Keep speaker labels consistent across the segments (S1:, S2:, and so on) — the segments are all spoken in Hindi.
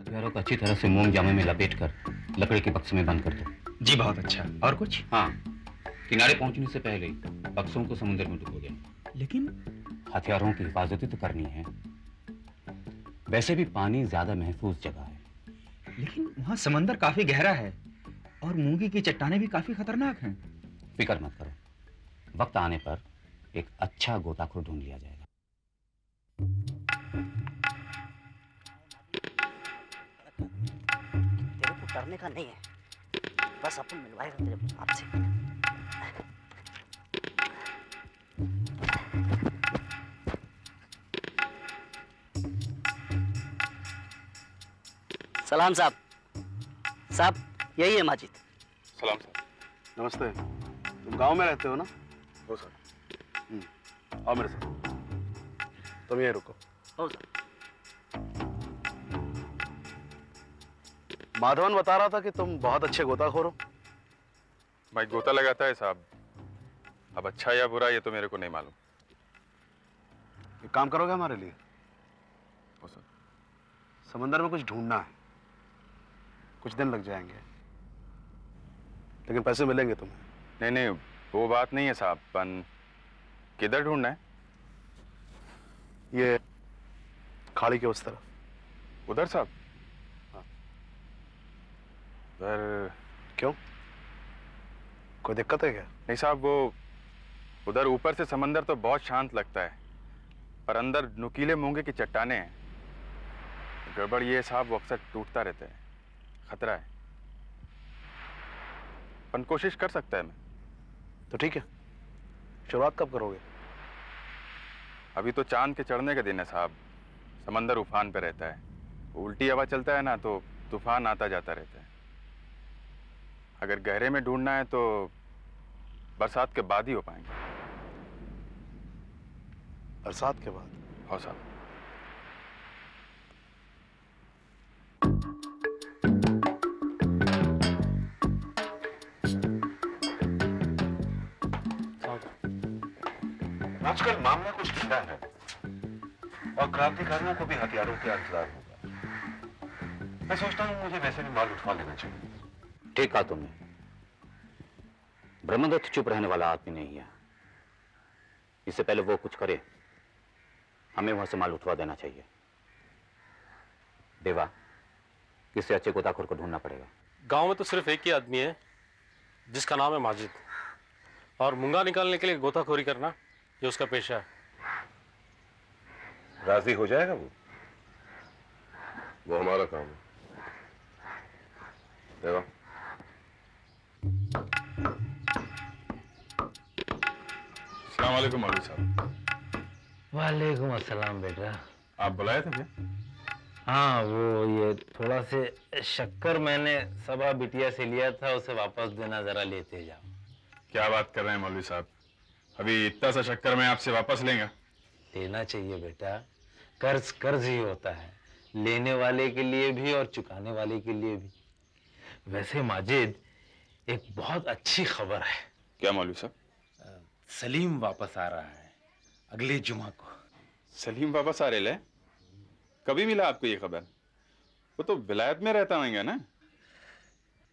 S1: हथियारों को अच्छी तरह से मोम जामे में लपेटकर लकड़ी के बक्से में बंद कर दो।
S2: जी बहुत अच्छा। और कुछ?
S1: हाँ, किनारे पहुंचने से पहले ही बक्सों को समुद्र में डुबो देना।
S2: लेकिन
S1: हथियारों की हिफाजत तो करनी है। वैसे भी पानी ज्यादा महफूज जगह है।
S2: लेकिन वहां समंदर काफी गहरा है और मूंगी की चट्टानें भी काफी खतरनाक हैं।
S1: फिक्र मत करो, वक्त आने पर एक अच्छा गोताखोर ढूंढ लिया जाएगा।
S3: तेरे को करने का नहीं है, बस अपन मिलवाएगा तेरे बाप से। सलाम साहब। साहब यही है माजिद।
S4: सलाम सर। नमस्ते। तुम गांव में रहते हो ना? हो सर। आओ मेरे साथ। तुम यहीं रुको।
S3: हो सर।
S4: माधवन बता रहा था कि तुम बहुत अच्छे गोताखोर हो।
S5: भाई गोता लगाता है साहब, अब अच्छा या बुरा ये तो मेरे को नहीं मालूम।
S4: एक काम करोगे हमारे लिए?
S5: हो सर।
S4: समंदर में कुछ ढूंढना है, कुछ दिन लग जाएंगे, लेकिन पैसे मिलेंगे तुम्हें।
S5: नहीं नहीं, वो बात नहीं है साहब, पन किधर ढूंढना है?
S4: ये खाड़ी के उस तरफ।
S5: उधर साहब?
S4: हाँ।
S5: उधर?
S4: क्यों, कोई दिक्कत है क्या?
S5: नहीं साहब, वो उधर ऊपर से समंदर तो बहुत शांत लगता है, पर अंदर नुकीले मूंगे की चट्टाने हैं। गड़बड़ ये साहब, वो अक्सर टूटता रहता है, खतरा है। पन कोशिश कर सकता है मैं।
S4: तो ठीक है, शुरुआत कब करोगे?
S5: अभी तो चांद के चढ़ने का दिन है साहब, समंदर उफान पे रहता है, उल्टी हवा चलता है ना तो तूफान आता जाता रहता है। अगर गहरे में ढूंढना है तो बरसात के बाद ही हो पाएंगे।
S4: बरसात के बाद?
S5: हाँ साहब।
S6: आजकल मामला कुछ ढीला है और क्रांतिकारियों को भी हथियारों का इंतजार होगा। मैं सोचता हूं मुझे वैसे भी माल उठवा लेना चाहिए।
S1: ठीक कहा तुमने। ब्रह्मदत्त चुप रहने वाला आदमी नहीं है। इससे पहले वो कुछ करे, हमें वहां से माल उठवा देना चाहिए। देवा, किसी अच्छे गोताखोर को ढूंढना पड़ेगा।
S7: गांव में तो सिर्फ एक ही आदमी है जिसका नाम है माजिद, और मूंगा निकालने के लिए गोताखोरी करना ये उसका पेशा है।
S6: राजी हो जाएगा वो हमारा काम है। देवा।
S5: अस्सलाम वालेकुम मौलवी साहब।
S8: वालेकुम अस्सलाम बेटा।
S5: आप बुलाए थे क्या?
S8: हाँ, वो ये थोड़ा से शक्कर मैंने सबा बिटिया से लिया था, उसे वापस देना, जरा लेते जाओ।
S5: क्या बात कर रहे हैं मौलवी साहब, अभी इतना सा शक्कर मैं आपसे वापस लेंगे?
S8: लेना चाहिए बेटा, कर्ज कर्ज ही होता है, लेने वाले के लिए भी और चुकाने वाले के लिए भी। वैसे माजिद, एक बहुत अच्छी खबर है।
S5: क्या मौलवी साहब?
S8: सलीम वापस आ रहा है अगले जुमा को।
S5: सलीम वापस आ रहे? कभी मिला आपको ये खबर? वो तो विलायत में रहता होगा ना?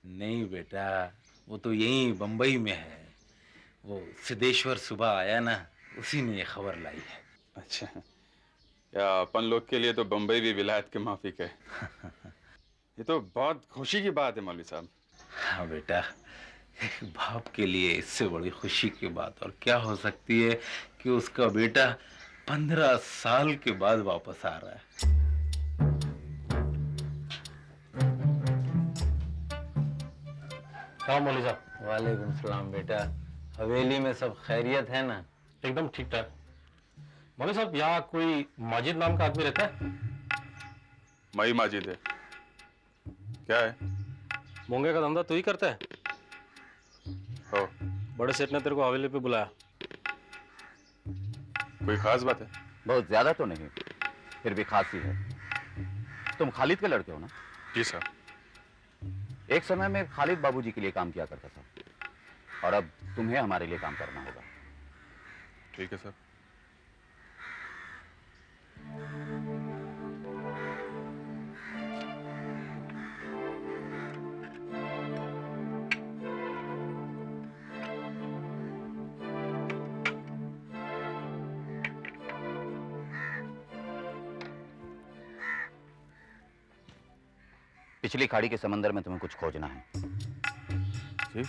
S8: नहीं बेटा, वो तो यहीं बंबई में है। वो सिद्धेश्वर सुबह आया ना, उसी ने ये खबर लाई है।
S5: अच्छा, या अपन लोग के लिए तो बंबई भी विलायत के माफिक है। ये तो बहुत खुशी की बात है मौलवी साहब।
S8: हाँ बेटा, एक बाप के लिए इससे बड़ी खुशी की बात और क्या हो सकती है कि उसका बेटा 15 साल के बाद वापस आ रहा है।
S7: सलाम मौलवी साहब।
S8: वालेकुम सलाम बेटा। हवेली में सब खैरियत है ना?
S7: एकदम ठीक ठाक। मौलवी साहब, यहाँ कोई माजिद नाम का आदमी रहता है?
S5: मई माजिद है। क्या है?
S7: मूंगे का धंधा तू ही करता है?
S5: हो,
S7: बड़े सेठ ने तेरे को हवेली पे बुलाया।
S5: कोई खास बात है?
S1: बहुत ज्यादा तो नहीं, फिर भी खास ही है। तुम खालिद के लड़के हो ना?
S5: जी सर।
S1: एक समय में खालिद बाबूजी के लिए काम किया करता था, और अब तुम्हें हमारे लिए काम करना होगा।
S5: ठीक है सर।
S1: पिछली खाड़ी के समंदर में तुम्हें कुछ खोजना है।
S5: जी?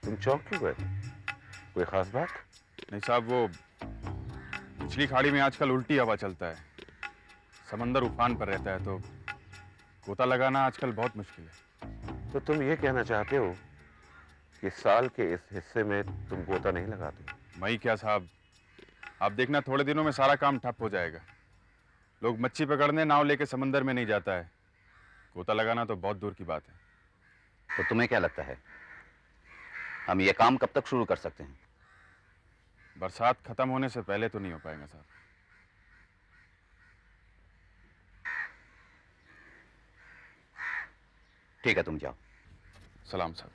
S6: तुम चौंक क्यों गए? कोई खास बात?
S5: नहीं साहब, वो पिछली खाड़ी में आजकल उल्टी हवा चलता है, समंदर उफान पर रहता है, तो गोता लगाना आजकल बहुत मुश्किल है।
S6: तो तुम ये कहना चाहते हो कि साल के इस हिस्से में तुम गोता नहीं लगाते?
S5: मई क्या साहब, आप देखना थोड़े दिनों में सारा काम ठप हो जाएगा। लोग मच्छी पकड़ने नाव लेके समंदर में नहीं जाता है, गोता लगाना तो बहुत दूर की बात है।
S1: तो तुम्हें क्या लगता है हम ये काम कब तक शुरू कर सकते हैं?
S5: बरसात खत्म होने से पहले तो नहीं हो पाएगा साहब।
S1: ठीक है, तुम जाओ।
S5: सलाम साहब।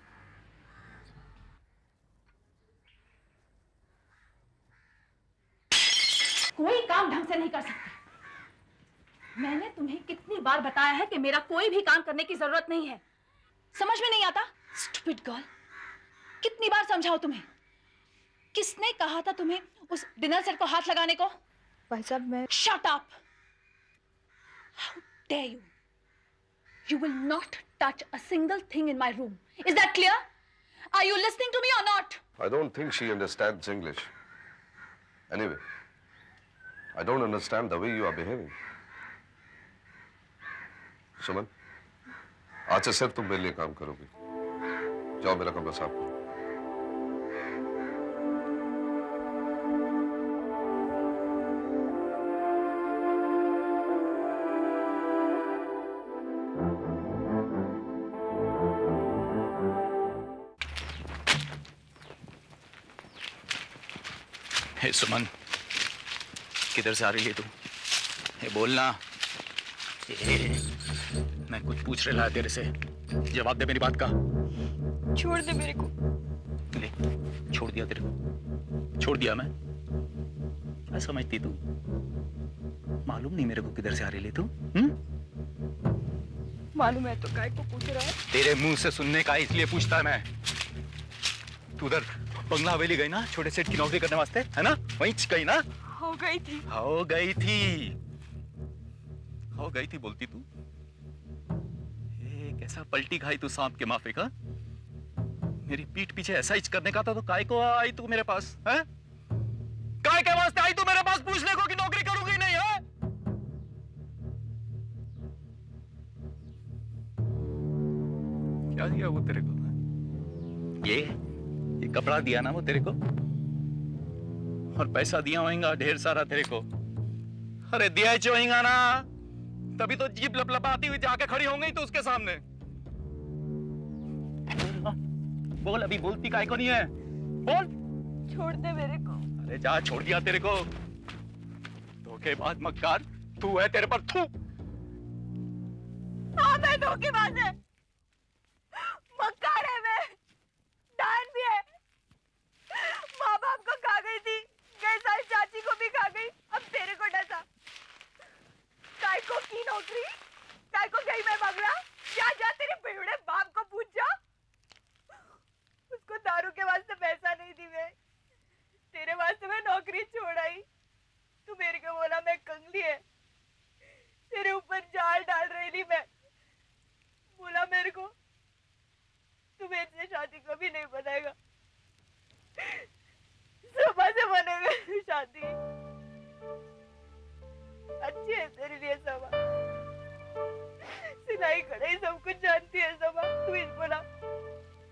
S9: कोई काम ढंग से नहीं कर सकती। मैंने तुम्हें कितनी बार बताया है कि मेरा कोई भी काम करने की जरूरत नहीं है। समझ में नहीं आता? स्टूपिड गर्ल, कितनी बार समझाओ तुम्हें? किसने कहा था तुम्हें उस डिनर सेट को हाथ लगाने को?
S10: भाई साहब मैं
S9: Shut up! How dare you? You will not touch a single thing in my room. Is that clear? Are you listening to me or not?
S6: I don't think she understands English. Anyway, I don't understand the way you are behaving. सुमन, आज से सिर्फ तुम मेरे लिए काम करोगी। जाओ मेरा कमरा साफ करो।
S1: हे सुमन, किधर से आ रही है तू? हे बोलना। मैं कुछ पूछ रहा है तेरे से, जवाब दे मेरी बात का।
S10: छोड़ दे मेरे को।
S1: ले, छोड़ दिया तेरे को? छोड़ दिया मैं? क्या समझती तू? मालूम नहीं मेरे को किधर से आ रही है तू?
S10: मालूम है तो काय को पूछ रहा है?
S1: तेरे मुंह से सुनने का इसलिए पूछता है मैं। तू उधर बंगला हवेली गई ना, छोटे सेठ की नौकरी करने वास्ते, है ना? वहीं गई ना?
S10: हो गई थी।
S1: हो गई थी, हो गई थी बोलती तू। कैसा पलटी खाई तू सांप के माफे का? मेरी पीठ पीछे ऐसा ही करने का था तो काय को आई तू मेरे पास? है? काय के वास्ते आई तू मेरे पास पूछने को कि नौकरी करूंगी नहीं? है? क्या दिया वो तेरे को? ये कपड़ा दिया ना वो तेरे को, और पैसा दिया होगा ढेर सारा तेरे को। अरे दिया ही होगा ना, तभी तो जीप लपलपाती हुई जाके खड़ी हो गई तो उसके सामने। बोल, अभी बोलती काय को नहीं है? बोल।
S10: छोड़ दे मेरे को।
S1: अरे जा, छोड़ दिया तेरे को। धोखेबाज मक्कार तू है, तेरे पर थू।
S10: हाँ मैं धोखेबाज है, मक्कार है मैं, डायन भी है। माँ बाप को खा गई थी, गए साल चाची को भी खा गई, अब तेरे को डसा। काय को की नौकरी, काय को गई मैं बंगला? जा जा तेरे बेहुड़े बाप को पूछ जा। उसको दारू के वास्ते पैसा नहीं दी मैं, तेरे वास्ते मैं नौकरी छोड़ आई। तू मेरे को बोला मैं कंगली है, तेरे ऊपर जाल डाल रही थी मैं। बोला मेरे को तू मेरे से शादी कभी नहीं बनाएगा, सभा से बनेगा तू शादी। अच्छी है तेरे लिए सभा, सिलाई कढ़ाई सब कुछ जानती है सभा। तू इस बोला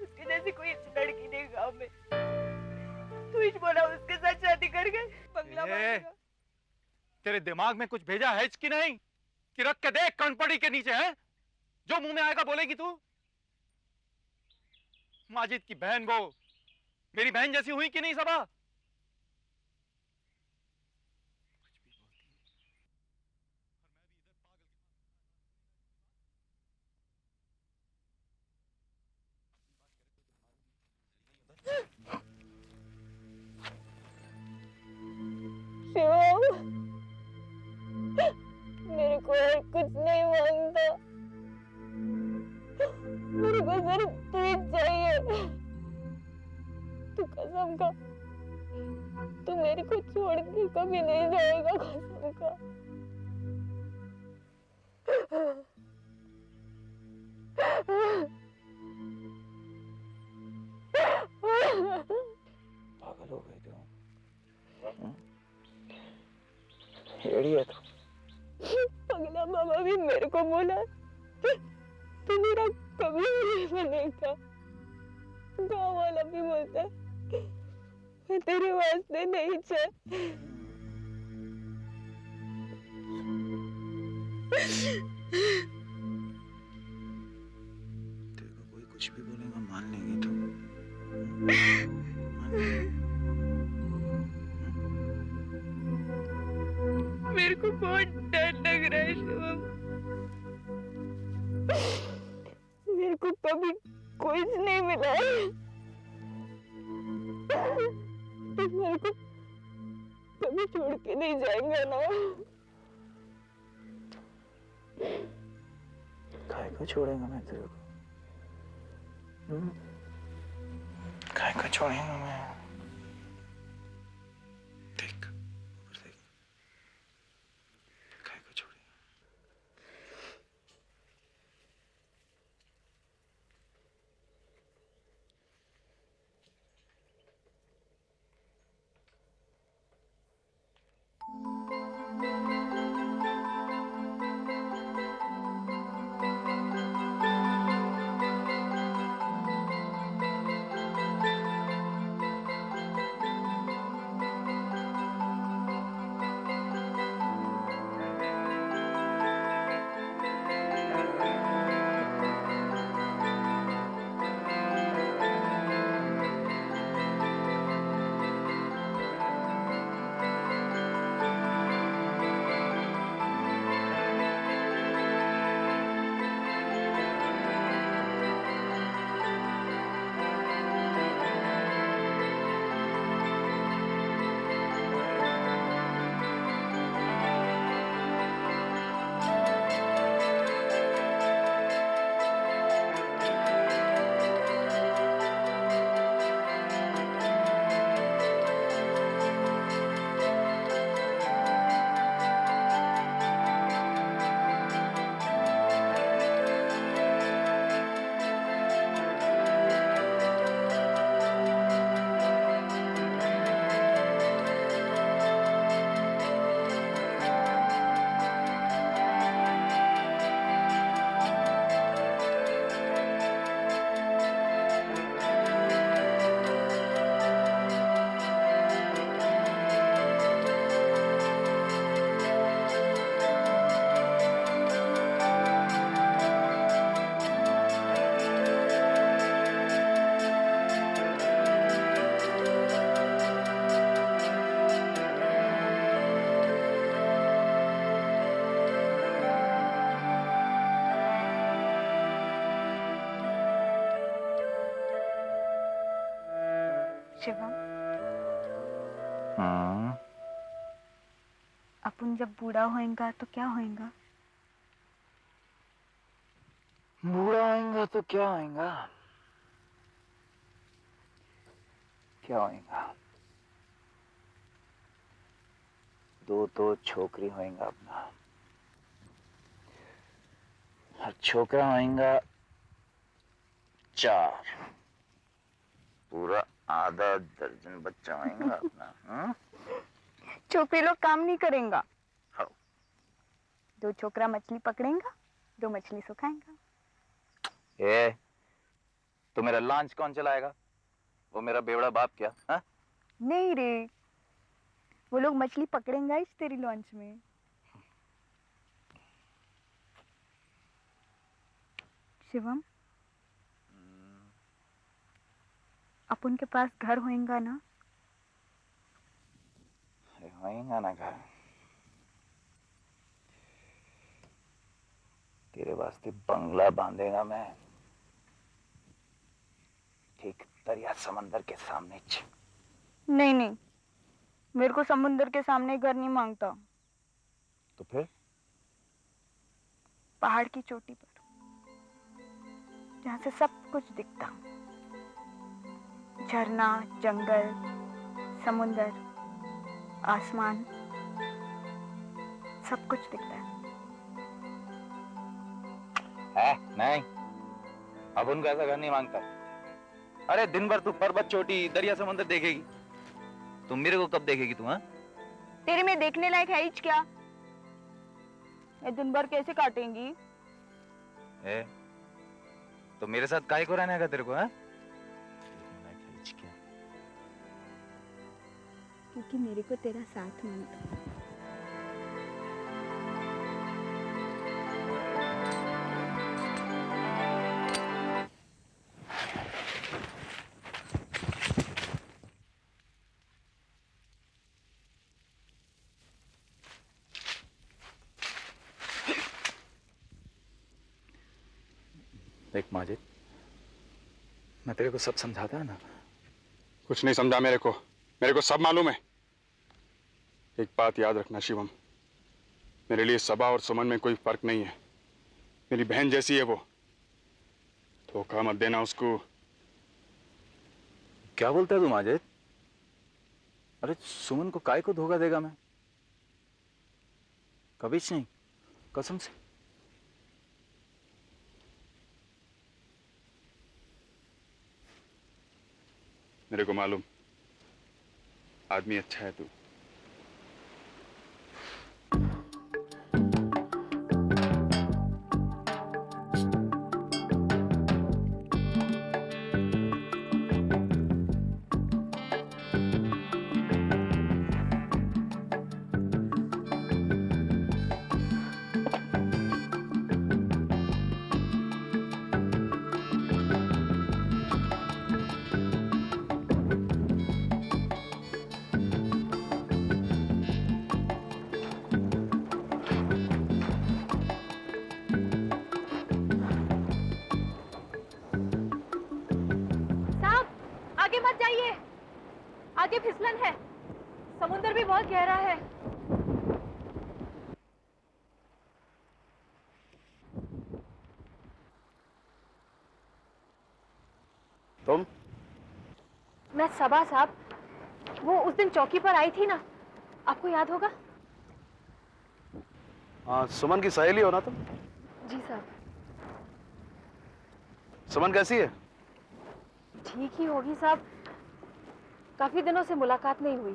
S10: उसके जैसी कोई लड़की नहीं गांव में। तू इस बोला उसके साथ शादी करके बंगला बनेगा।
S5: तेरे दिमाग में कुछ भेजा है कि नहीं, कि रख के देख कनपड़ी के नीचे है, जो मुंह में आएगा बोलेगी तू? माजिद की बहन वो मेरी बहन जैसी हुई कि नहीं सबा?
S10: शिवम, मेरे को और कुछ नहीं मांगता, मेरे को सिर्फ तू ही चाहिए। तू कसम का, तू मेरे को छोड़ के कभी नहीं जाएगा, कसम का।
S2: रही है तो?
S10: पगला मामा भी मेरे को बोला तू मेरा कभी नहीं बनेगा। गाँव वाला भी बोलता है मैं तेरे वास्ते नहीं चाहिए।
S2: तेरे को कोई कुछ भी बोलेगा मान लेगी तू?
S10: मेरे को बहुत डर लग रहा है शिवम। मेरे को कभी कुछ नहीं मिला है। तो मेरे को कभी छोड़ के नहीं जाएंगे ना?
S2: काय को छोड़ेगा मैं तेरे को? काय को छोड़ेगा मैं? देख ऊपर देख, काय को छोड़ेगा?
S10: शिवम, अपन जब बूढ़ा होएगा तो क्या होएगा?
S2: बूढ़ा होएगा तो क्या होएगा? क्या होएगा? दो छोकरी होएगा अपना, और छोकरा होएगा 4, पूरा आधा दर्जन बच्चा होएगा अपना।
S10: छोकरी लोग काम नहीं करेंगा।
S2: हाँ।
S10: 2 छोकरा मछली पकड़ेगा, 2 मछली सुखाएगा।
S2: ए, तो मेरा लॉन्च कौन चलाएगा? वो मेरा बेवड़ा बाप क्या? हा?
S10: नहीं रे, वो लोग मछली पकड़ेंगा इस तेरी लॉन्च में। शिवम, अपन के पास घर होएगा ना?
S2: होएगा ना घर। तेरे वास्ते बंगला बांधेगा मैं, ठीक दरिया समंदर के सामने।
S10: नहीं नहीं, मेरे को समुंदर के सामने घर नहीं मांगता।
S2: तो फिर?
S10: पहाड़ की चोटी पर, जहाँ से सब कुछ दिखता, झरना, जंगल, समुंदर, आसमान, सब कुछ दिखता है।
S2: नहीं, अब उनका ऐसा घर नहीं मांगता। अरे दिन भर तू पर्वत चोटी दरिया समुद्र देखेगी, तुम मेरे को कब देखेगी तू? हाँ,
S10: तेरे में देखने लायक है ही क्या? ये दिन भर कैसे काटेंगी?
S2: ए, तो मेरे साथ काहे को रहने का तेरे को है?
S10: क्योंकि मेरे को तेरा साथ मिलता है।
S2: देख माजिद, मैं तेरे को सब समझाता है ना।
S5: कुछ नहीं समझा मेरे को सब मालूम है। एक बात याद रखना शिवम, मेरे लिए सबा और सुमन में कोई फर्क नहीं है। मेरी बहन जैसी है वो, धोखा मत देना उसको।
S2: क्या बोलता है तू माजिद? अरे सुमन को काय को धोखा देगा मैं? कभी नहीं, कसम से।
S5: मेरे को मालूम, आदमी अच्छा है तू।
S9: आगे मत जाइए, आगे फिसलन है, समुद्र भी बहुत गहरा है।
S4: तुम?
S9: मैं सबा साहब, वो उस दिन चौकी पर आई थी ना, आपको याद होगा?
S4: हाँ, सुमन की सहेली हो ना तुम?
S9: जी साहब।
S4: सुमन कैसी है?
S9: ठीक ही होगी साहब, काफी दिनों से मुलाकात नहीं हुई।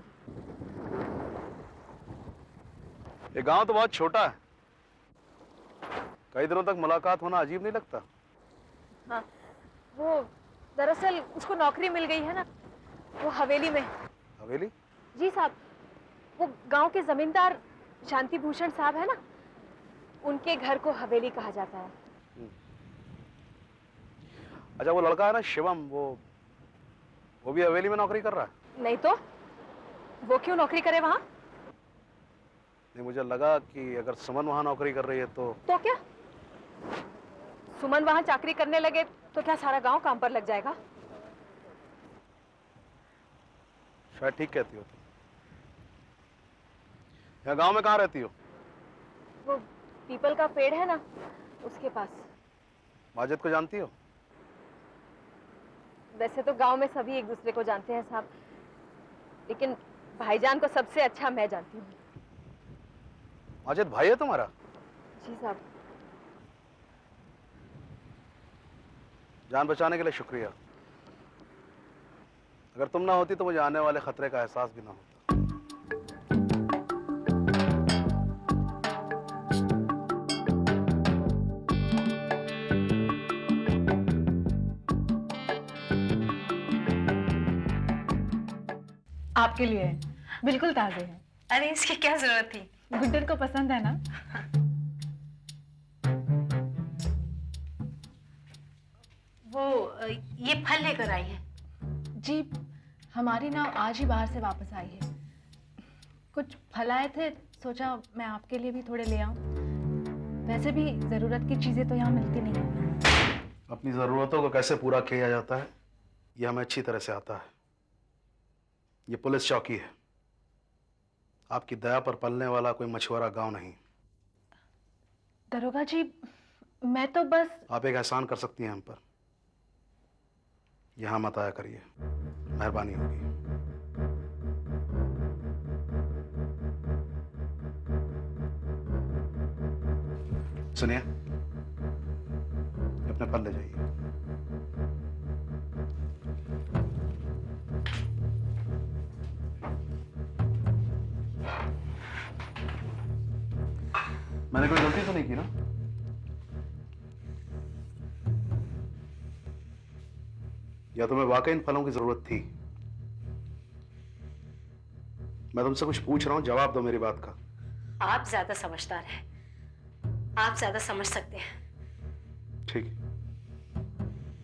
S4: ये गांव तो बहुत छोटा है, कई दिनों तक मुलाकात होना अजीब नहीं लगता?
S9: हाँ, वो दरअसल उसको नौकरी मिल गई है ना, वो हवेली में।
S4: हवेली?
S9: जी साहब, वो गांव के जमींदार शांति भूषण साहब है ना, उनके घर को हवेली कहा जाता है।
S4: अच्छा, वो लड़का है ना शिवम, वो भी हवेली में नौकरी कर रहा है?
S9: नहीं तो वो क्यों नौकरी करे वहां?
S4: नहीं, मुझे लगा कि अगर सुमन वहां नौकरी कर रही है तो
S9: क्या सुमन वहां चाकरी करने लगे तो क्या सारा गांव काम पर लग जाएगा?
S4: शायद ठीक कहती हो तुम। यहाँ गांव में कहाँ रहती हो?
S9: वो पीपल का पेड़ है ना, उसके पास।
S4: माजिद को जानती हो?
S9: वैसे तो गांव में सभी एक दूसरे को जानते हैं साहब, लेकिन भाईजान को सबसे अच्छा मैं जानती हूँ।
S4: माजिद भाई है तुम्हारा?
S9: जी साहब।
S4: जान बचाने के लिए शुक्रिया। अगर तुम ना होती तो मुझे आने वाले खतरे का एहसास भी ना होता।
S11: आपके लिए बिल्कुल ताजे हैं।
S10: अरे इसकी क्या जरूरत थी?
S11: गुड्डन को पसंद है ना?
S10: वो ये फल लेकर आई है।
S11: जी, हमारी नाव आज ही बाहर से वापस आई है। कुछ फल आए थे, सोचा मैं आपके लिए भी थोड़े ले आऊं। वैसे भी जरूरत की चीजें तो यहाँ मिलती नहीं है।
S4: अपनी जरूरतों को कैसे पूरा किया जाता है यह हमें अच्छी तरह से आता है। ये पुलिस चौकी है, आपकी दया पर पलने वाला कोई मछुआरा गांव नहीं।
S11: दरोगा जी, मैं तो बस।
S4: आप एक एहसान कर सकती हैं हम पर, यहां मत आया करिए, मेहरबानी होगी। सुनिए, अपने पल ले जाइए। मैंने कोई गलती तो नहीं की ना? या तुम्हें वाकई इन फलों की जरूरत थी? मैं तुमसे कुछ पूछ रहा हूं, जवाब दो मेरी बात का।
S3: आप ज्यादा समझदार हैं, आप ज्यादा समझ सकते हैं।
S4: ठीक है,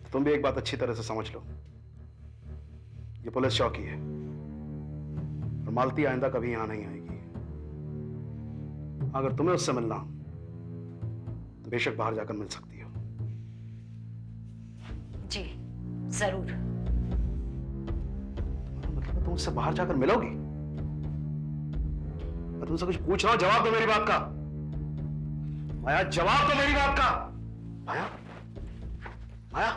S4: तो तुम भी एक बात अच्छी तरह से समझ लो, ये पुलिस चौकी है और मालती आइंदा कभी यहां नहीं आएगी। अगर तुम्हें उससे मिलना तो बेशक बाहर जाकर मिल सकती हो।
S3: जी जरूर।
S4: मतलब तुम उससे बाहर जाकर मिलोगी? मैं तुमसे कुछ पूछ रहा हूं, जवाब दो मेरी बात का। माया, जवाब दो मेरी बात का। माया, माया।